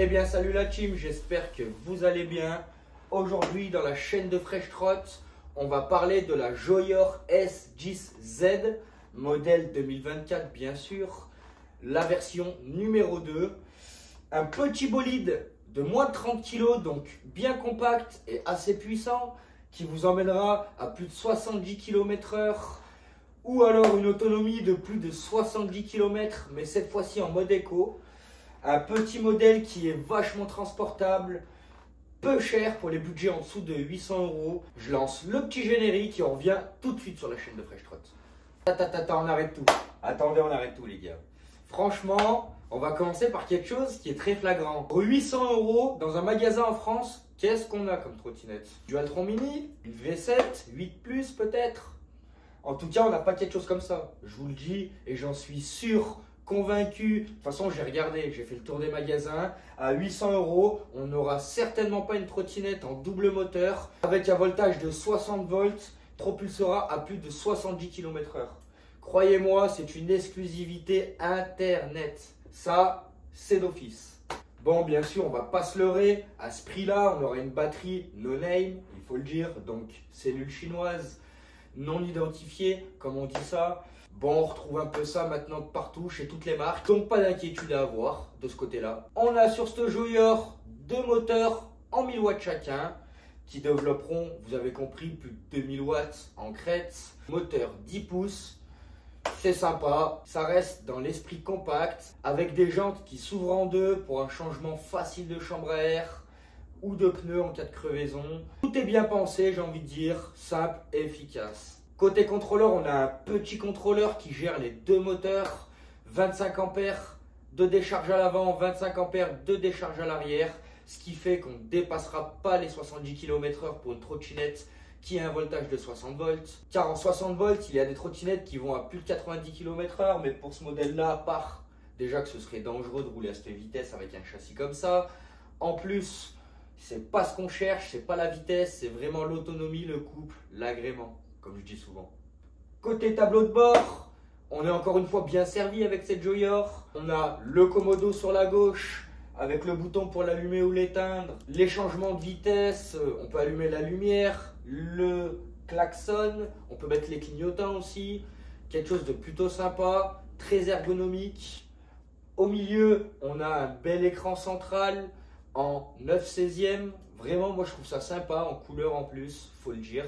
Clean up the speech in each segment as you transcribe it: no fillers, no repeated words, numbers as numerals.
Eh bien salut la team, j'espère que vous allez bien. Aujourd'hui dans la chaîne de Fresh Trot, on va parler de la Joyor S10Z, modèle 2024 bien sûr, la version numéro 2. Un petit bolide de moins de 30 kg, donc bien compact et assez puissant, qui vous emmènera à plus de 70 km/h ou alors une autonomie de plus de 70 km, mais cette fois-ci en mode éco. Un petit modèle qui est vachement transportable, peu cher pour les budgets en dessous de 800 €. Je lance le petit générique et on revient tout de suite sur la chaîne de Fresh Trot. On arrête tout. Attendez, on arrête tout les gars. Franchement, on va commencer par quelque chose qui est très flagrant. Pour 800 € dans un magasin en France, qu'est-ce qu'on a comme trottinette? Du Altron Mini, une V7, 8+ peut-être. En tout cas, on n'a pas quelque chose comme ça. Je vous le dis et j'en suis sûr. Convaincu, de toute façon j'ai regardé, j'ai fait le tour des magasins, à 800 €, on n'aura certainement pas une trottinette en double moteur avec un voltage de 60 volts, propulsera à plus de 70 km/h. Croyez-moi, c'est une exclusivité internet, ça c'est d'office. Bon, bien sûr, on va pas se leurrer, à ce prix-là, on aura une batterie no name, il faut le dire, donc cellule chinoise, non identifiée, comme on dit ça. Bon, on retrouve un peu ça maintenant de partout, chez toutes les marques. Donc pas d'inquiétude à avoir de ce côté-là. On a sur ce Joyor deux moteurs en 1000 watts chacun, qui développeront, vous avez compris, plus de 2000 watts en crête. Moteur 10 pouces, c'est sympa. Ça reste dans l'esprit compact, avec des jantes qui s'ouvrent en deux pour un changement facile de chambre à air ou de pneus en cas de crevaison. Tout est bien pensé, j'ai envie de dire, simple et efficace. Côté contrôleur, on a un petit contrôleur qui gère les deux moteurs, 25 ampères de décharge à l'avant, 25 ampères de décharge à l'arrière, ce qui fait qu'on ne dépassera pas les 70 km/h pour une trottinette qui a un voltage de 60 volts. Car en 60 volts, il y a des trottinettes qui vont à plus de 90 km/h, mais pour ce modèle-là, à part déjà que ce serait dangereux de rouler à cette vitesse avec un châssis comme ça, en plus, c'est pas ce qu'on cherche, c'est pas la vitesse, c'est vraiment l'autonomie, le couple, l'agrément. Comme je dis souvent. Côté tableau de bord, on est encore une fois bien servi avec cette Joyor. On a le commodo sur la gauche avec le bouton pour l'allumer ou l'éteindre. Les changements de vitesse, on peut allumer la lumière, le klaxon, on peut mettre les clignotants aussi. Quelque chose de plutôt sympa, très ergonomique. Au milieu, on a un bel écran central en 9/16e. Vraiment, moi je trouve ça sympa, en couleur en plus, faut le dire.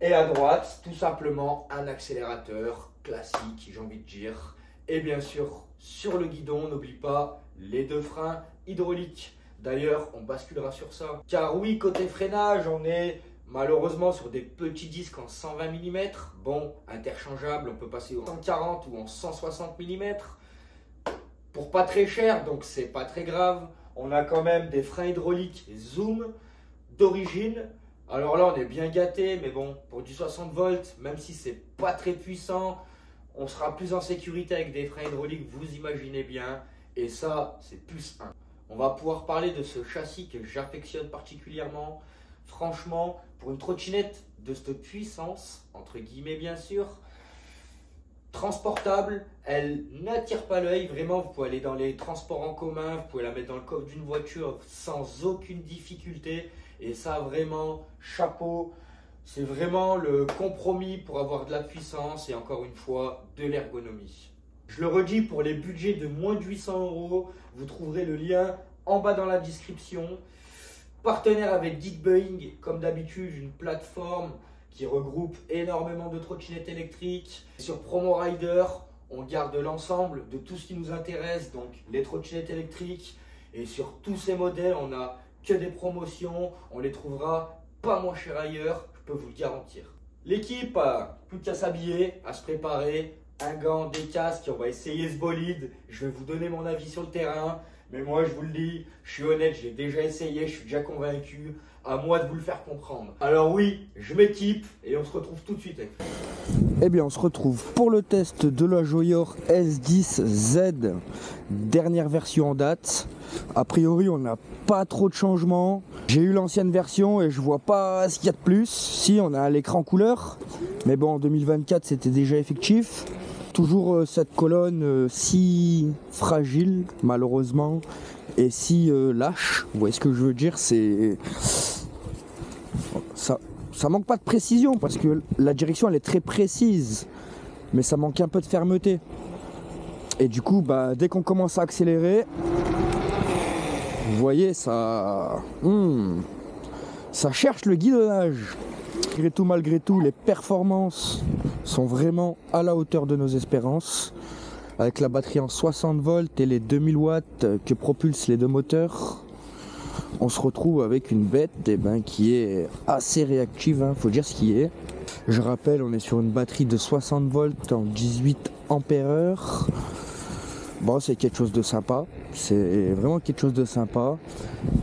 Et à droite, tout simplement, un accélérateur classique, j'ai envie de dire. Et bien sûr, sur le guidon, n'oublie pas les deux freins hydrauliques. D'ailleurs, on basculera sur ça. Car oui, côté freinage, on est malheureusement sur des petits disques en 120 mm. Bon, interchangeable, on peut passer en 140 ou en 160 mm. Pour pas très cher, donc c'est pas très grave. On a quand même des freins hydrauliques Zoom d'origine. Alors là, on est bien gâté, mais bon, pour du 60 volts, même si c'est pas très puissant, on sera plus en sécurité avec des freins hydrauliques, vous imaginez bien. Et ça, c'est +1. On va pouvoir parler de ce châssis que j'affectionne particulièrement. Franchement, pour une trottinette de cette puissance, entre guillemets bien sûr, transportable, elle n'attire pas l'œil. Vraiment, vous pouvez aller dans les transports en commun, vous pouvez la mettre dans le coffre d'une voiture sans aucune difficulté. Et ça, vraiment, chapeau, c'est vraiment le compromis pour avoir de la puissance et encore une fois, de l'ergonomie. Je le redis, pour les budgets de moins de 800 €, vous trouverez le lien en bas dans la description. Partenaire avec Geekboeing, comme d'habitude, une plateforme qui regroupe énormément de trottinettes électriques. Sur Promo Rider, on garde l'ensemble de tout ce qui nous intéresse, donc les trottinettes électriques. Et sur tous ces modèles, on a que des promotions, on les trouvera pas moins cher ailleurs, je peux vous le garantir. L'équipe a plus qu'à s'habiller, à se préparer, un gant, des casques, et on va essayer ce bolide. Je vais vous donner mon avis sur le terrain, mais moi je vous le dis, je suis honnête, j'ai déjà essayé, je suis déjà convaincu, à moi de vous le faire comprendre. Alors oui, je m'équipe et on se retrouve tout de suite avec. Eh bien, on se retrouve pour le test de la Joyor S10Z, dernière version en date. A priori, on n'a pas trop de changements. J'ai eu l'ancienne version et je vois pas ce qu'il y a de plus. Si, on a l'écran couleur, mais bon, en 2024, c'était déjà effectif. Toujours cette colonne si fragile malheureusement et si lâche. Vous voyez ce que je veux dire, c'est ça manque pas de précision parce que la direction elle est très précise, mais ça manque un peu de fermeté. Et du coup, dès qu'on commence à accélérer, vous voyez, ça cherche le guidonnage. Malgré tout, les performances sont vraiment à la hauteur de nos espérances. Avec la batterie en 60 volts et les 2000 watts que propulsent les deux moteurs, on se retrouve avec une bête qui est assez réactive, faut dire ce qui est. Je rappelle, on est sur une batterie de 60 volts en 18 ampères-heure. Bon, c'est quelque chose de sympa, c'est vraiment quelque chose de sympa,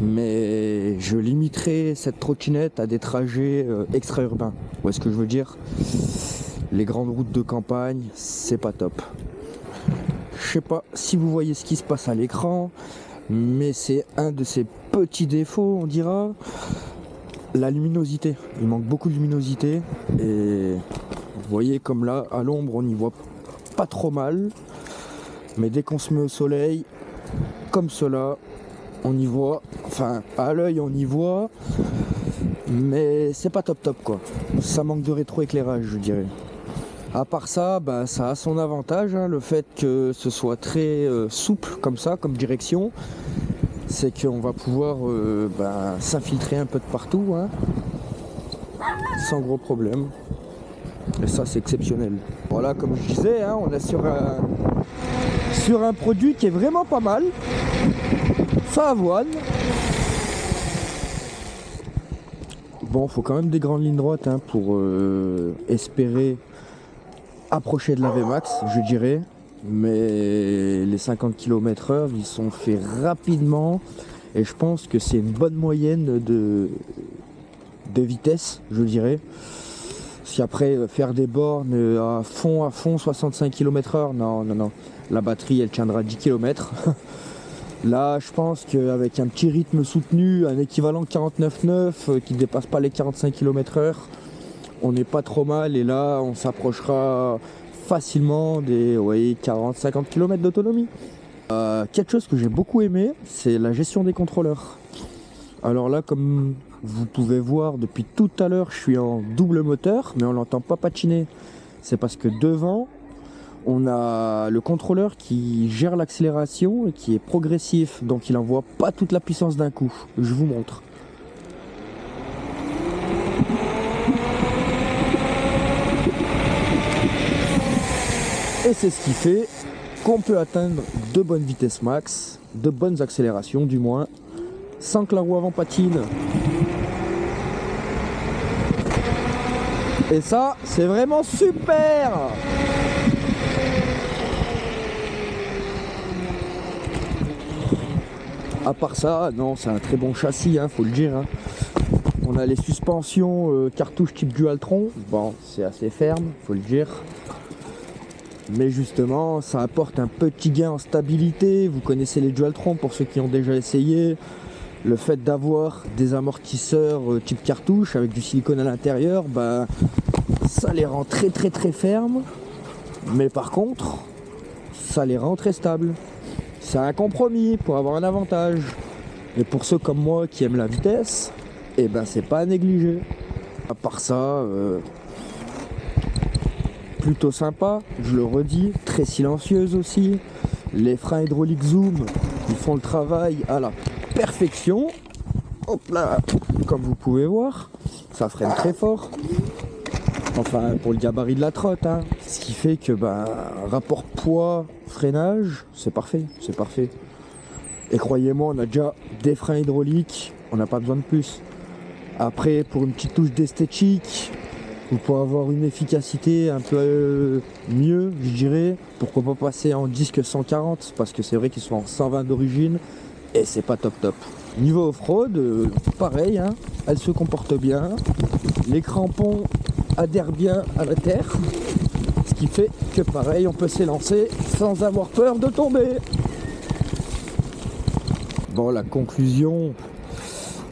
mais je limiterai cette trottinette à des trajets extra-urbains. Vous voyez ce que je veux dire? Les grandes routes de campagne, c'est pas top. Je sais pas si vous voyez ce qui se passe à l'écran, mais c'est un de ces petits défauts, on dira. La luminosité, il manque beaucoup de luminosité, et vous voyez comme là, à l'ombre, on n'y voit pas trop mal. Mais dès qu'on se met au soleil, comme cela, on y voit, enfin à l'œil on y voit, mais c'est pas top quoi. Ça manque de rétroéclairage, je dirais. À part ça, ça a son avantage, le fait que ce soit très souple comme ça, comme direction, c'est qu'on va pouvoir s'infiltrer un peu de partout, sans gros problème. Et ça c'est exceptionnel. Voilà, comme je disais, on est sur un produit qui est vraiment pas mal. Ça avoine. Bon, faut quand même des grandes lignes droites pour espérer approcher de la VMAX, je dirais. Mais les 50 km/h, ils sont faits rapidement. Et je pense que c'est une bonne moyenne de vitesse, je dirais. Si après faire des bornes à fond, 65 km/h, non. La batterie elle tiendra 10 km. Là je pense qu'avec un petit rythme soutenu, un équivalent 49,9 qui ne dépasse pas les 45 km/h, on n'est pas trop mal et là on s'approchera facilement des 40-50 km d'autonomie. Quelque chose que j'ai beaucoup aimé, c'est la gestion des contrôleurs. Alors là, comme vous pouvez voir depuis tout à l'heure, je suis en double moteur, mais on l'entend pas patiner. C'est parce que devant, on a le contrôleur qui gère l'accélération et qui est progressif, donc il n'envoie pas toute la puissance d'un coup. Je vous montre. Et c'est ce qui fait qu'on peut atteindre de bonnes vitesses max, de bonnes accélérations du moins, sans que la roue avant patine. Et ça, c'est vraiment super! À part ça, non, c'est un très bon châssis, faut le dire. On a les suspensions cartouche type Dualtron. Bon, c'est assez ferme, faut le dire. Mais justement, ça apporte un petit gain en stabilité. Vous connaissez les Dualtron pour ceux qui ont déjà essayé. Le fait d'avoir des amortisseurs type cartouche avec du silicone à l'intérieur, ça les rend très fermes. Mais par contre, ça les rend très stables. C'est un compromis pour avoir un avantage. Et pour ceux comme moi qui aiment la vitesse, c'est pas à négliger. À part ça, plutôt sympa, je le redis, très silencieuse aussi. Les freins hydrauliques Zoom, ils font le travail à la perfection. Hop là, comme vous pouvez voir, ça freine très fort. Enfin, pour le gabarit de la trotte, Ce qui fait que, rapport poids-freinage, c'est parfait, c'est parfait. Et croyez-moi, on a déjà des freins hydrauliques, on n'a pas besoin de plus. Après, pour une petite touche d'esthétique, vous pouvez avoir une efficacité un peu mieux, je dirais. Pourquoi pas passer en disque 140, parce que c'est vrai qu'ils sont en 120 d'origine, et c'est pas top. Niveau off-road, pareil, elle se comporte bien. Les crampons adhèrent bien à la terre, ce qui fait que pareil, on peut s'élancer sans avoir peur de tomber. Bon, la conclusion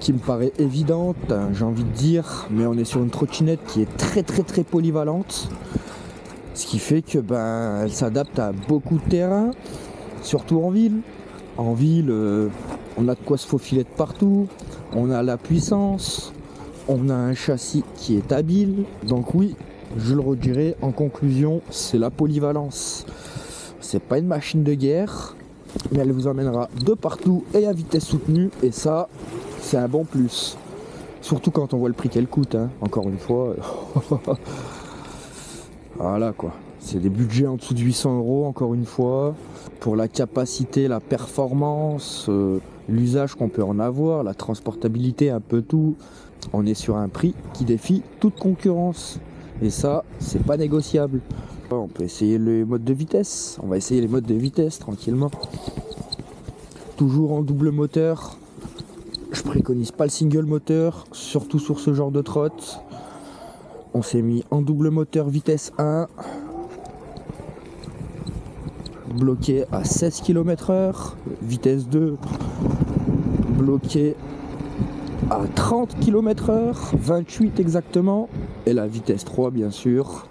qui me paraît évidente, j'ai envie de dire, mais on est sur une trottinette qui est très polyvalente. Ce qui fait que ben, elle s'adapte à beaucoup de terrain, surtout en ville. En ville, on a de quoi se faufiler de partout, on a la puissance, on a un châssis qui est habile. Donc oui, je le redirai en conclusion, c'est la polyvalence. C'est pas une machine de guerre, mais elle vous emmènera de partout et à vitesse soutenue, et ça, c'est un bon plus. Surtout quand on voit le prix qu'elle coûte, hein. Encore une fois. Voilà quoi. C'est des budgets en dessous de 800 €, encore une fois. Pour la capacité, la performance, l'usage qu'on peut en avoir, la transportabilité, un peu tout. On est sur un prix qui défie toute concurrence. Et ça, c'est pas négociable. On peut essayer les modes de vitesse. On va essayer les modes de vitesse tranquillement. Toujours en double moteur. Je préconise pas le single moteur, surtout sur ce genre de trotte. On s'est mis en double moteur vitesse 1, bloqué à 16 km/h, vitesse 2, bloqué à 30 km/h, 28 exactement, et la vitesse 3 bien sûr,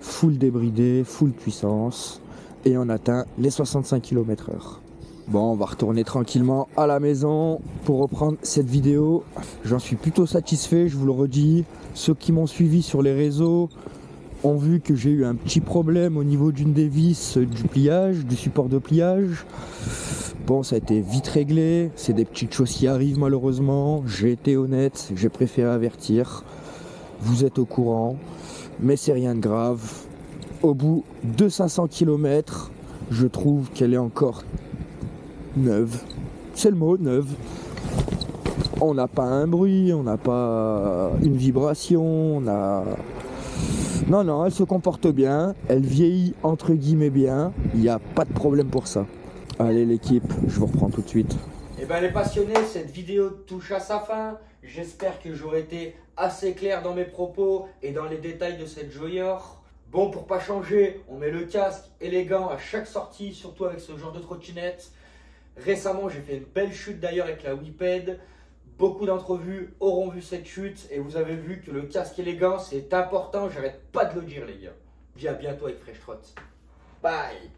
full débridé, full puissance, et on atteint les 65 km/h. Bon, on va retourner tranquillement à la maison pour reprendre cette vidéo. J'en suis plutôt satisfait, je vous le redis. Ceux qui m'ont suivi sur les réseaux ont vu que j'ai eu un petit problème au niveau d'une des vis du pliage, du support de pliage. Bon, ça a été vite réglé. C'est des petites choses qui arrivent malheureusement. J'ai été honnête, j'ai préféré avertir. Vous êtes au courant, mais c'est rien de grave. Au bout de 500 km, je trouve qu'elle est encore neuve, c'est le mot, neuve. On n'a pas un bruit, on n'a pas une vibration, on a... Non, elle se comporte bien, elle vieillit entre guillemets bien, il n'y a pas de problème pour ça. Allez l'équipe, je vous reprends tout de suite. Eh bien les passionnés, cette vidéo touche à sa fin. J'espère que j'aurai été assez clair dans mes propos et dans les détails de cette Joyor. Bon, pour pas changer, on met le casque et les gants à chaque sortie, surtout avec ce genre de trottinette. Récemment, j'ai fait une belle chute d'ailleurs avec la Whipped. Beaucoup d'entre vous auront vu cette chute et vous avez vu que le casque et les gants, c'est important. J'arrête pas de le dire, les gars. Je vous dis à bientôt avec Fresh Trot. Bye.